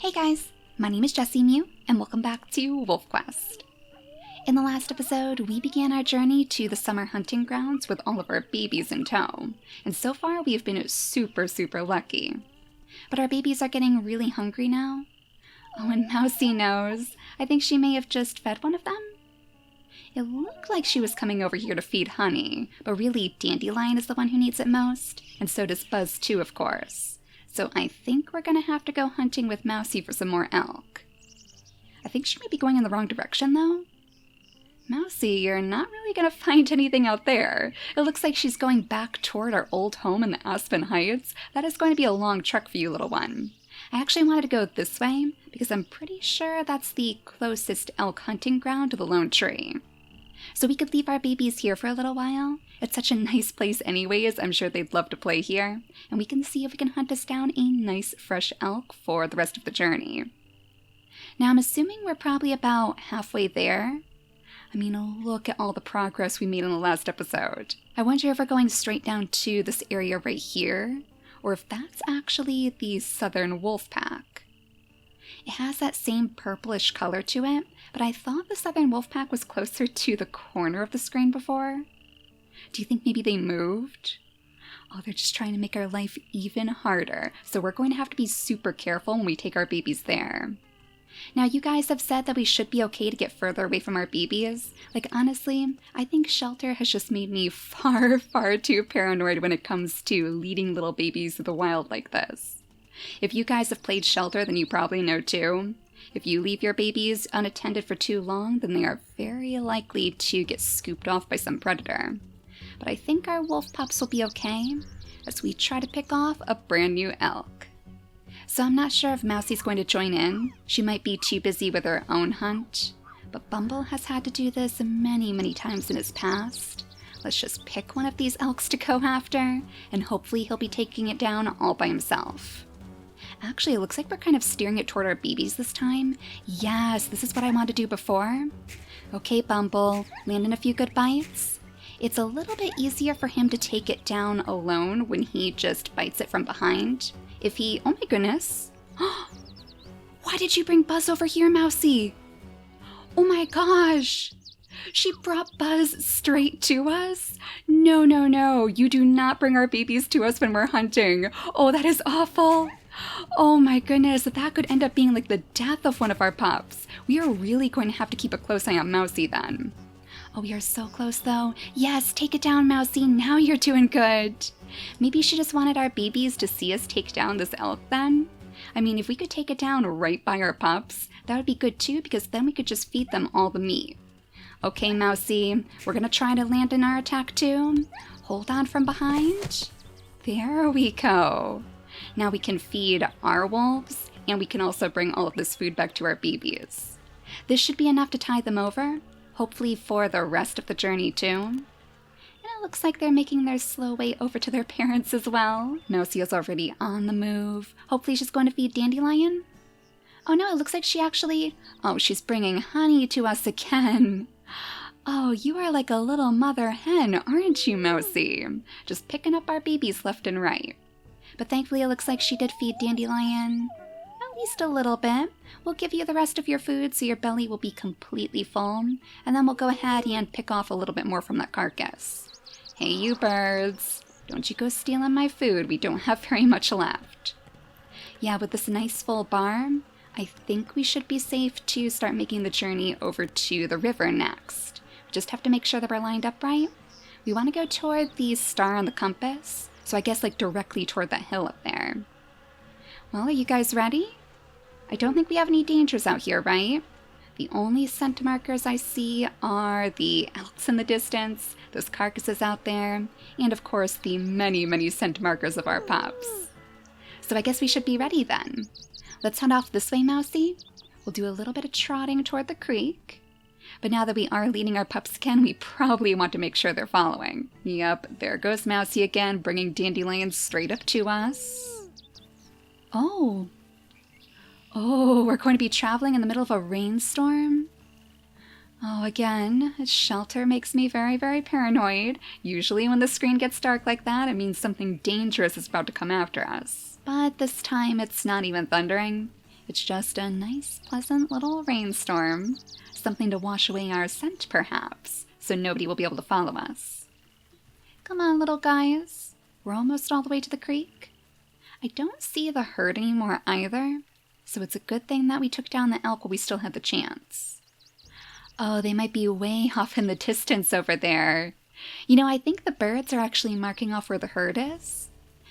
Hey guys, my name is JessiMew, and welcome back to WolfQuest. In the last episode, we began our journey to the summer hunting grounds with all of our babies in tow, and so far we have been super lucky. But our babies are getting really hungry now. Oh, and Mousy knows. I think she may have just fed one of them. It looked like she was coming over here to feed Honey, but really Dandelion is the one who needs it most, and so does Buzz too, of course. So I think we're gonna have to go hunting with Mousy for some more elk. I think she might be going in the wrong direction though. Mousy, you're not really gonna find anything out there. It looks like she's going back toward our old home in the Aspen Heights. That is going to be a long trek for you, little one. I actually wanted to go this way because I'm pretty sure that's the closest elk hunting ground to the Lone Tree. So we could leave our babies here for a little while. It's such a nice place anyways, I'm sure they'd love to play here. And we can see if we can hunt us down a nice fresh elk for the rest of the journey. Now I'm assuming we're probably about halfway there. I mean, look at all the progress we made in the last episode. I wonder if we're going straight down to this area right here, or if that's actually the southern wolf pack. It has that same purplish color to it, but I thought the southern wolf pack was closer to the corner of the screen before. Do you think maybe they moved? Oh, they're just trying to make our life even harder, so we're going to have to be super careful when we take our babies there. Now, you guys have said that we should be okay to get further away from our babies. Like, honestly, I think shelter has just made me far too paranoid when it comes to leading little babies to the wild like this. If you guys have played shelter, then you probably know too. If you leave your babies unattended for too long, then they are very likely to get scooped off by some predator. But I think our wolf pups will be okay as we try to pick off a brand new elk. So I'm not sure if Mousy's going to join in. She might be too busy with her own hunt. But Bumble has had to do this many times in his past. Let's just pick one of these elks to go after, and hopefully he'll be taking it down all by himself. Actually, it looks like we're kind of steering it toward our babies this time. Yes, this is what I wanted to do before. Okay, Bumble, land in a few good bites. It's a little bit easier for him to take it down alone when he just bites it from behind. If he... Oh my goodness. Why did you bring Buzz over here, Mousy? Oh my gosh. She brought Buzz straight to us? No. You do not bring our babies to us when we're hunting. Oh, that is awful. Oh my goodness, that could end up being like the death of one of our pups. We are really going to have to keep a close eye on Mousy then. Oh, we are so close though. Yes, take it down, Mousy. Now you're doing good. Maybe she just wanted our babies to see us take down this elk then. I mean, if we could take it down right by our pups, that would be good too, because then we could just feed them all the meat. Okay, Mousy, we're gonna try to land in our attack too. Hold on from behind. There we go. Now we can feed our wolves, and we can also bring all of this food back to our babies. This should be enough to tide them over, hopefully for the rest of the journey too. And it looks like they're making their slow way over to their parents as well. Mousy is already on the move. Hopefully she's going to feed Dandelion. Oh no, it looks like she actually... Oh, she's bringing honey to us again. Oh, you are like a little mother hen, aren't you, Mousy? Just picking up our babies left and right. But thankfully it looks like she did feed Dandelion. At least a little bit. We'll give you the rest of your food so your belly will be completely full, and then we'll go ahead and pick off a little bit more from that carcass. Hey, you birds. Don't you go stealing my food. We don't have very much left. Yeah, with this nice full bar, I think we should be safe to start making the journey over to the river next. We just have to make sure that we're lined up right. We want to go toward the star on the compass, so I guess like directly toward that hill up there. Well, are you guys ready? I don't think we have any dangers out here, right? The only scent markers I see are the elks in the distance, those carcasses out there, and of course the many scent markers of our pups. So I guess we should be ready then. Let's head off this way, Mousy. We'll do a little bit of trotting toward the creek. But now that we are leading our pups again, we probably want to make sure they're following. Yep, there goes Mousy again, bringing Dandelion straight up to us. Oh, we're going to be traveling in the middle of a rainstorm? Oh, again, shelter makes me very paranoid. Usually when the screen gets dark like that, it means something dangerous is about to come after us. But this time it's not even thundering. It's just a nice, pleasant little rainstorm. Something to wash away our scent, perhaps, so nobody will be able to follow us. Come on, little guys. We're almost all the way to the creek. I don't see the herd anymore either, so it's a good thing that we took down the elk while we still had the chance. Oh, they might be way off in the distance over there. You know, I think the birds are actually marking off where the herd is.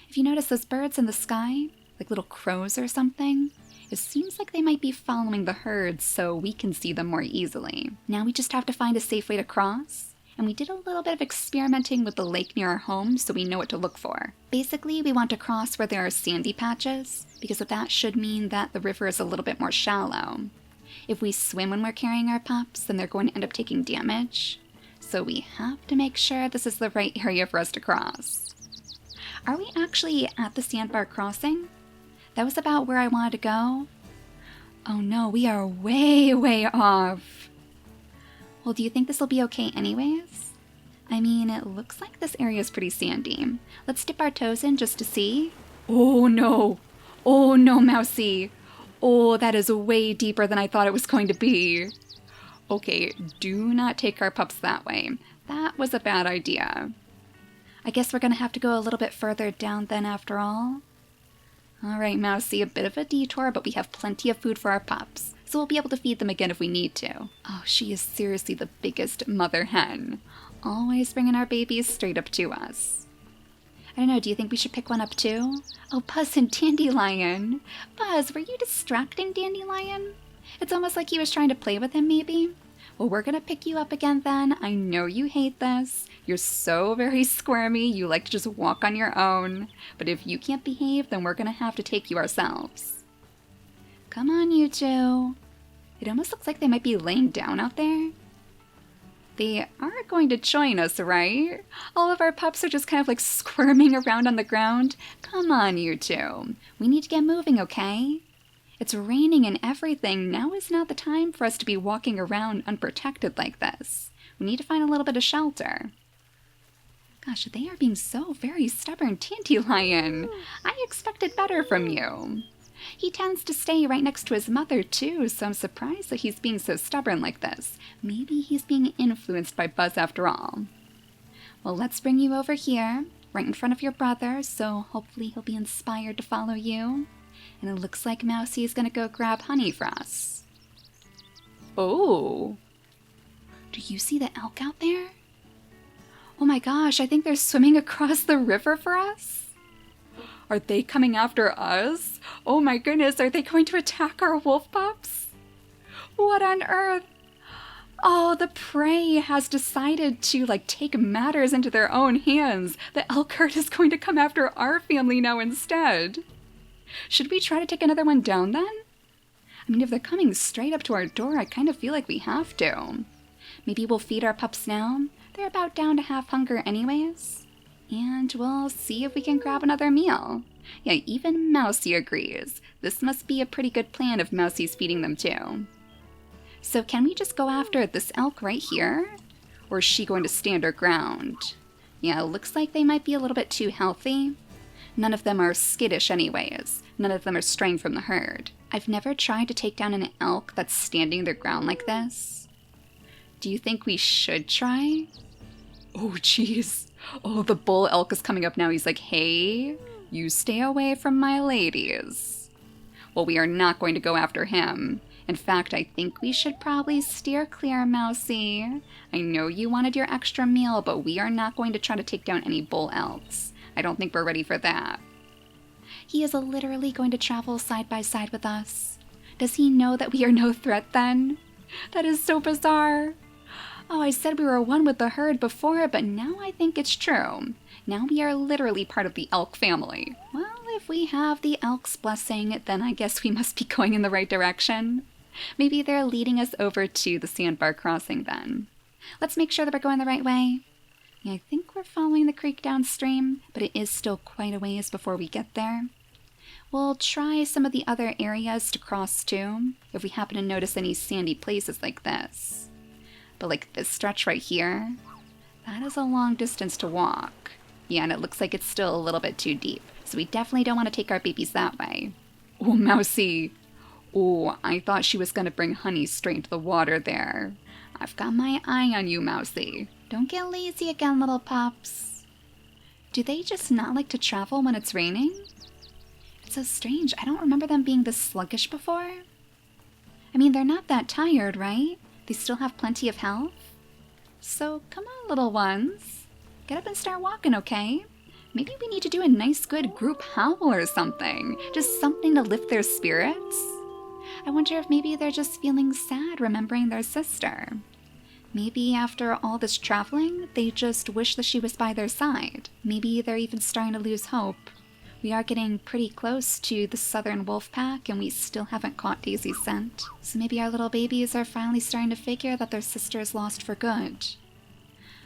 If you notice those birds in the sky, like little crows or something, it seems like they might be following the herd so we can see them more easily. Now we just have to find a safe way to cross, and we did a little bit of experimenting with the lake near our home so we know what to look for. Basically, we want to cross where there are sandy patches, because that should mean that the river is a little bit more shallow. If we swim when we're carrying our pups, then they're going to end up taking damage. So we have to make sure this is the right area for us to cross. Are we actually at the Sandbar Crossing? That was about where I wanted to go. Oh no, we are way, way off. Well, do you think this will be okay anyways? I mean, it looks like this area is pretty sandy. Let's dip our toes in just to see. Oh no! Oh no, Mousy! Oh, that is way deeper than I thought it was going to be. Okay, do not take our pups that way. That was a bad idea. I guess we're gonna have to go a little bit further down then after all. Alright, Mousy, a bit of a detour, but we have plenty of food for our pups, so we'll be able to feed them again if we need to. Oh, she is seriously the biggest mother hen. Always bringing our babies straight up to us. I don't know, do you think we should pick one up too? Oh, Buzz and Dandelion. Buzz, were you distracting Dandelion? It's almost like he was trying to play with him, maybe? Well, we're gonna pick you up again then. I know you hate this. You're so very squirmy, you like to just walk on your own. But if you can't behave, then we're gonna have to take you ourselves. Come on, you two. It almost looks like they might be laying down out there. They are going to join us, right? All of our pups are just kind of like squirming around on the ground. Come on, you two. We need to get moving, okay? It's raining and everything. Now is not the time for us to be walking around unprotected like this. We need to find a little bit of shelter. Gosh, they are being so very stubborn, Dandelion. I expected better from you. He tends to stay right next to his mother too, so I'm surprised that he's being so stubborn like this. Maybe he's being influenced by Buzz after all. Well, let's bring you over here, right in front of your brother, so hopefully he'll be inspired to follow you. And it looks like Mousy is going to go grab honey for us. Oh! Do you see the elk out there? Oh my gosh, I think they're swimming across the river for us. Are they coming after us? Oh my goodness, are they going to attack our wolf pups? What on earth? Oh, the prey has decided to, take matters into their own hands. The elk herd is going to come after our family now instead. Should we try to take another one down then? I mean, if they're coming straight up to our door, I kind of feel like we have to. Maybe we'll feed our pups now. They're about down to half hunger anyways. And we'll see if we can grab another meal. Yeah, even Mousy agrees. This must be a pretty good plan if Mousy's feeding them too. So can we just go after this elk right here? Or is she going to stand her ground? Yeah, it looks like they might be a little bit too healthy. None of them are skittish anyways. None of them are straying from the herd. I've never tried to take down an elk that's standing their ground like this. Do you think we should try? Oh, jeez. Oh, the bull elk is coming up now. He's like, hey, you stay away from my ladies. Well, we are not going to go after him. In fact, I think we should probably steer clear, Mousy. I know you wanted your extra meal, but we are not going to try to take down any bull elks. I don't think we're ready for that. He is literally going to travel side by side with us. Does he know that we are no threat then? That is so bizarre. Oh, I said we were one with the herd before, but now I think it's true. Now we are literally part of the elk family. Well, if we have the elk's blessing, then I guess we must be going in the right direction. Maybe they're leading us over to the Sandbar Crossing then. Let's make sure that we're going the right way. Yeah, I think we're following the creek downstream, but it is still quite a ways before we get there. We'll try some of the other areas to cross too, if we happen to notice any sandy places like this. But like this stretch right here, that is a long distance to walk. Yeah, and it looks like it's still a little bit too deep, so we definitely don't want to take our babies that way. Oh, Mousy. Oh, I thought she was going to bring honey straight into the water there. I've got my eye on you, Mousy. Don't get lazy again, little pups. Do they just not like to travel when it's raining? It's so strange. I don't remember them being this sluggish before. I mean, they're not that tired, right? They still have plenty of health. So come on, little ones. Get up and start walking, okay? Maybe we need to do a nice good group howl or something. Just something to lift their spirits. I wonder if maybe they're just feeling sad remembering their sister. Maybe after all this traveling, they just wish that she was by their side. Maybe they're even starting to lose hope. We are getting pretty close to the southern wolf pack, and we still haven't caught Daisy's scent. So maybe our little babies are finally starting to figure that their sister is lost for good.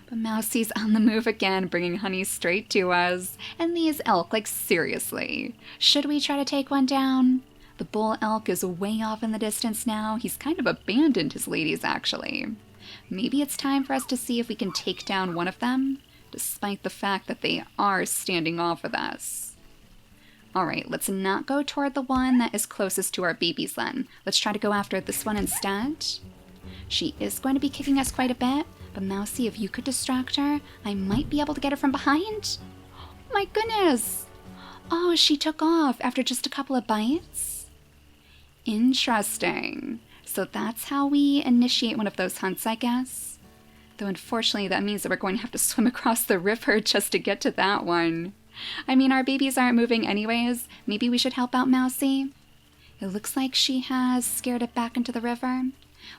But Mousy's on the move again, bringing honey straight to us. And these elk, like seriously. Should we try to take one down? The bull elk is way off in the distance now. He's kind of abandoned his ladies, actually. Maybe it's time for us to see if we can take down one of them, despite the fact that they are standing off with us. Alright, let's not go toward the one that is closest to our babies then. Let's try to go after this one instead. She is going to be kicking us quite a bit, but Mousy, if you could distract her, I might be able to get her from behind. Oh my goodness! Oh, she took off after just a couple of bites? Interesting. So that's how we initiate one of those hunts, I guess. Though unfortunately that means that we're going to have to swim across the river just to get to that one. I mean, our babies aren't moving anyways. Maybe we should help out Mousy. It looks like she has scared it back into the river.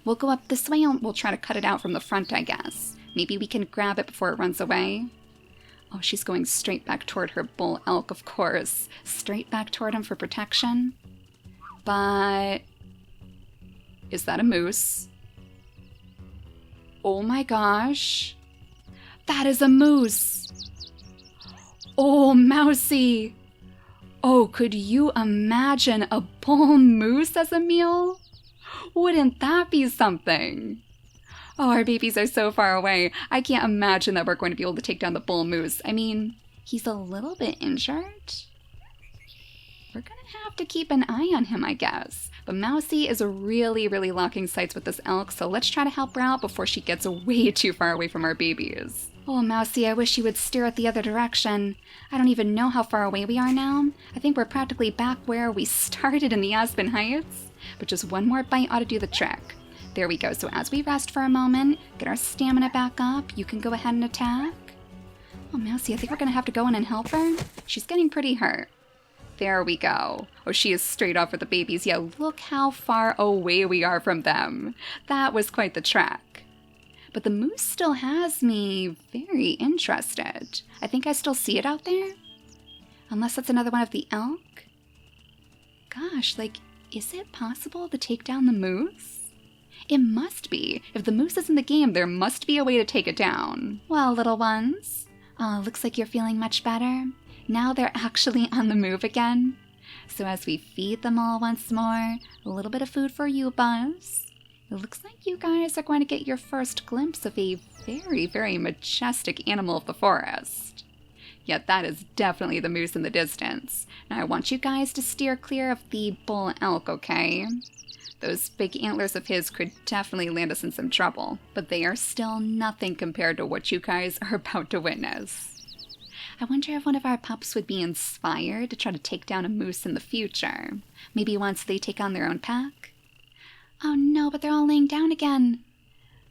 We'll go up this way and we'll try to cut it out from the front, I guess. Maybe we can grab it before it runs away. Oh, she's going straight back toward her bull elk, of course. Straight back toward him for protection. But... is that a moose? Oh my gosh. That is a moose! Oh, Mousy! Oh, could you imagine a bull moose as a meal? Wouldn't that be something? Oh, our babies are so far away. I can't imagine that we're going to be able to take down the bull moose. I mean, he's a little bit injured. We're gonna have to keep an eye on him, I guess. But Mousy is really, really locking sights with this elk, so let's try to help her out before she gets way too far away from our babies. Oh, Mousy, I wish you would steer it the other direction. I don't even know how far away we are now. I think we're practically back where we started in the Aspen Heights. But just one more bite ought to do the trick. There we go. So as we rest for a moment, get our stamina back up, you can go ahead and attack. Oh, Mousy, I think we're going to have to go in and help her. She's getting pretty hurt. There we go. Oh, she is straight off with the babies. Yeah, look how far away we are from them. That was quite the trek. But the moose still has me very interested. I think I still see it out there. Unless that's another one of the elk. Gosh, like, is it possible to take down the moose? It must be. If the moose is in the game, there must be a way to take it down. Well, little ones. Looks like you're feeling much better. Now they're actually on the move again. So as we feed them all once more, a little bit of food for you, Buzz. It looks like you guys are going to get your first glimpse of a very, very majestic animal of the forest. Yet that is definitely the moose in the distance. Now I want you guys to steer clear of the bull elk, okay? Those big antlers of his could definitely land us in some trouble, but they are still nothing compared to what you guys are about to witness. I wonder if one of our pups would be inspired to try to take down a moose in the future. Maybe once they take on their own pack. Oh no, but they're all laying down again.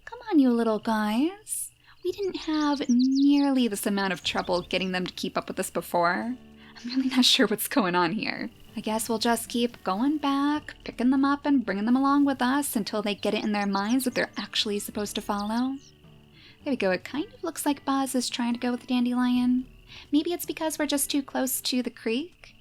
Come on, you little guys. We didn't have nearly this amount of trouble getting them to keep up with us before. I'm really not sure what's going on here. I guess we'll just keep going back, picking them up and bringing them along with us until they get it in their minds that they're actually supposed to follow. There we go. It kind of looks like Buzz is trying to go with the dandelion. Maybe it's because we're just too close to the creek.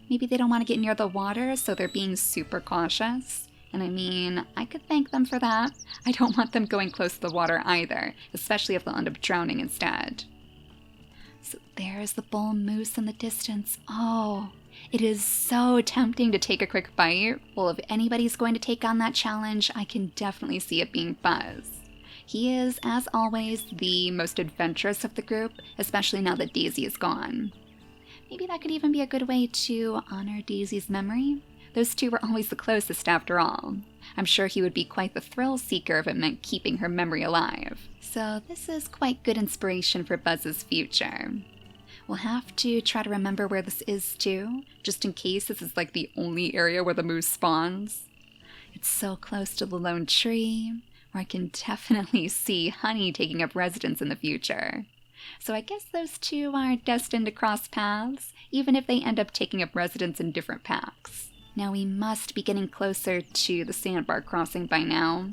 Maybe they don't want to get near the water, so they're being super cautious. And I mean, I could thank them for that. I don't want them going close to the water either, especially if they'll end up drowning instead. So there's the bull moose in the distance. Oh, it is so tempting to take a quick bite. Well, if anybody's going to take on that challenge, I can definitely see it being Buzz. He is, as always, the most adventurous of the group, especially now that Daisy is gone. Maybe that could even be a good way to honor Daisy's memory. Those two were always the closest after all. I'm sure he would be quite the thrill seeker if it meant keeping her memory alive. So this is quite good inspiration for Buzz's future. We'll have to try to remember where this is too, just in case this is like the only area where the moose spawns. It's so close to the lone tree, where I can definitely see Honey taking up residence in the future. So I guess those two are destined to cross paths, even if they end up taking up residence in different packs. Now we must be getting closer to the Sandbar Crossing by now.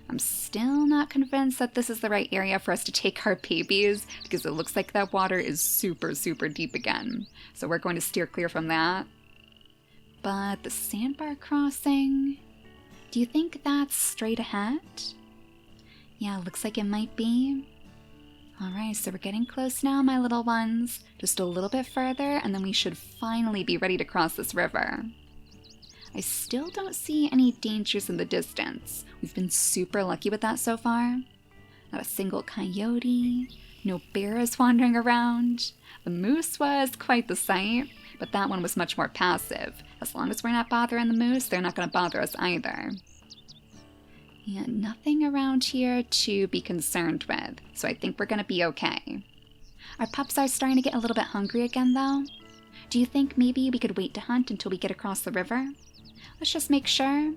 I'm still not convinced that this is the right area for us to take our babies, because it looks like that water is super, super deep again. So we're going to steer clear from that. But the Sandbar Crossing, do you think that's straight ahead? Yeah, looks like it might be. Alright, so we're getting close now, my little ones. Just a little bit further, and then we should finally be ready to cross this river. I still don't see any dangers in the distance. We've been super lucky with that so far. Not a single coyote, no bears wandering around. The moose was quite the sight, but that one was much more passive. As long as we're not bothering the moose, they're not going to bother us either. And nothing around here to be concerned with, so I think we're going to be okay. Our pups are starting to get a little bit hungry again though. Do you think maybe we could wait to hunt until we get across the river? Let's just make sure.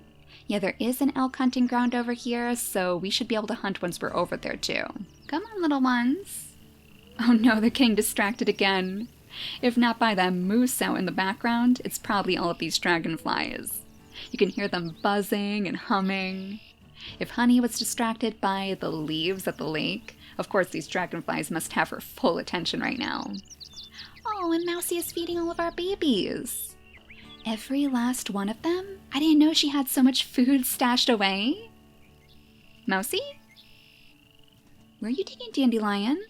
Yeah, there is an elk hunting ground over here, so we should be able to hunt once we're over there too. Come on, little ones. Oh no, they're getting distracted again. If not by that moose out in the background, it's probably all of these dragonflies. You can hear them buzzing and humming. If Honey was distracted by the leaves at the lake, of course these dragonflies must have her full attention right now. Oh, and Mousy is feeding all of our babies. Every last one of them? I didn't know she had so much food stashed away. Mousy? Where are you taking Dandelion?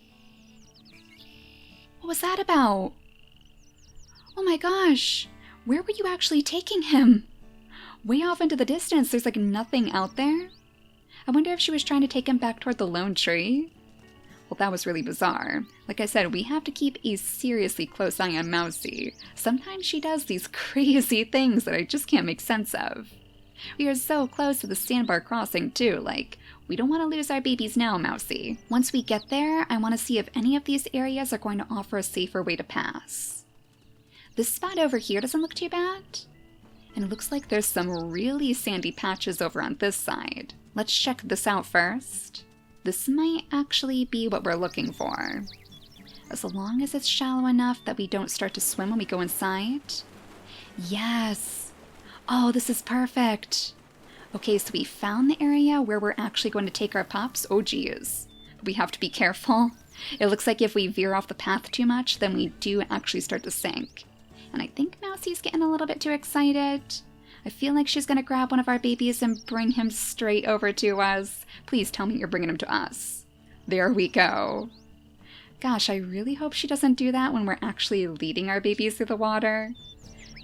What was that about? Oh my gosh, where were you actually taking him? Way off into the distance, there's like nothing out there. I wonder if she was trying to take him back toward the lone tree. Well, that was really bizarre. Like I said, we have to keep a seriously close eye on Mousy. Sometimes she does these crazy things that I just can't make sense of. We are so close to the Sandbar Crossing too, like, we don't want to lose our babies now, Mousy. Once we get there, I want to see if any of these areas are going to offer a safer way to pass. This spot over here doesn't look too bad. And it looks like there's some really sandy patches over on this side. Let's check this out first. This might actually be what we're looking for. As long as it's shallow enough that we don't start to swim when we go inside. Yes! Oh, this is perfect! Okay, so we found the area where we're actually going to take our pups. Oh geez. We have to be careful. It looks like if we veer off the path too much, then we do actually start to sink. And I think Mousy's getting a little bit too excited. I feel like she's going to grab one of our babies and bring him straight over to us. Please tell me you're bringing him to us. There we go. Gosh, I really hope she doesn't do that when we're actually leading our babies through the water.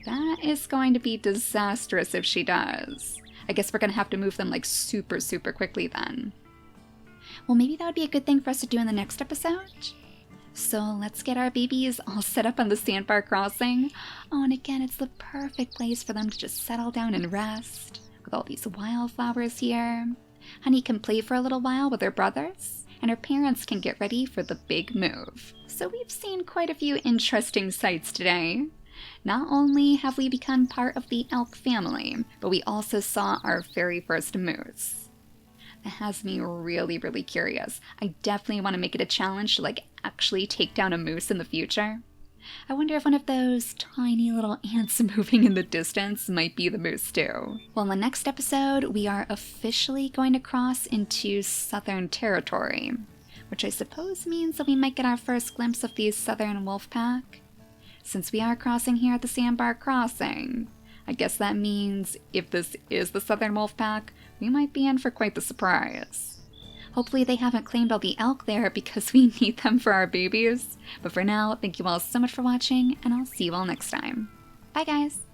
That is going to be disastrous if she does. I guess we're going to have to move them like super, super quickly then. Well, maybe that would be a good thing for us to do in the next episode. So let's get our babies all set up on the Sandbar Crossing. Oh, and again, it's the perfect place for them to just settle down and rest. With all these wildflowers here. Honey can play for a little while with her brothers, and her parents can get ready for the big move. So we've seen quite a few interesting sights today. Not only have we become part of the elk family, but we also saw our very first moose. It has me really, really curious. I definitely want to make it a challenge to actually take down a moose in the future. I wonder if one of those tiny little ants moving in the distance might be the moose too. Well, in the next episode, we are officially going to cross into Southern territory, which I suppose means that we might get our first glimpse of the Southern wolf pack. Since we are crossing here at the Sandbar Crossing, I guess that means if this is the Southern wolf pack, we might be in for quite the surprise. Hopefully they haven't claimed all the elk there because we need them for our babies. But for now, thank you all so much for watching, and I'll see you all next time. Bye guys!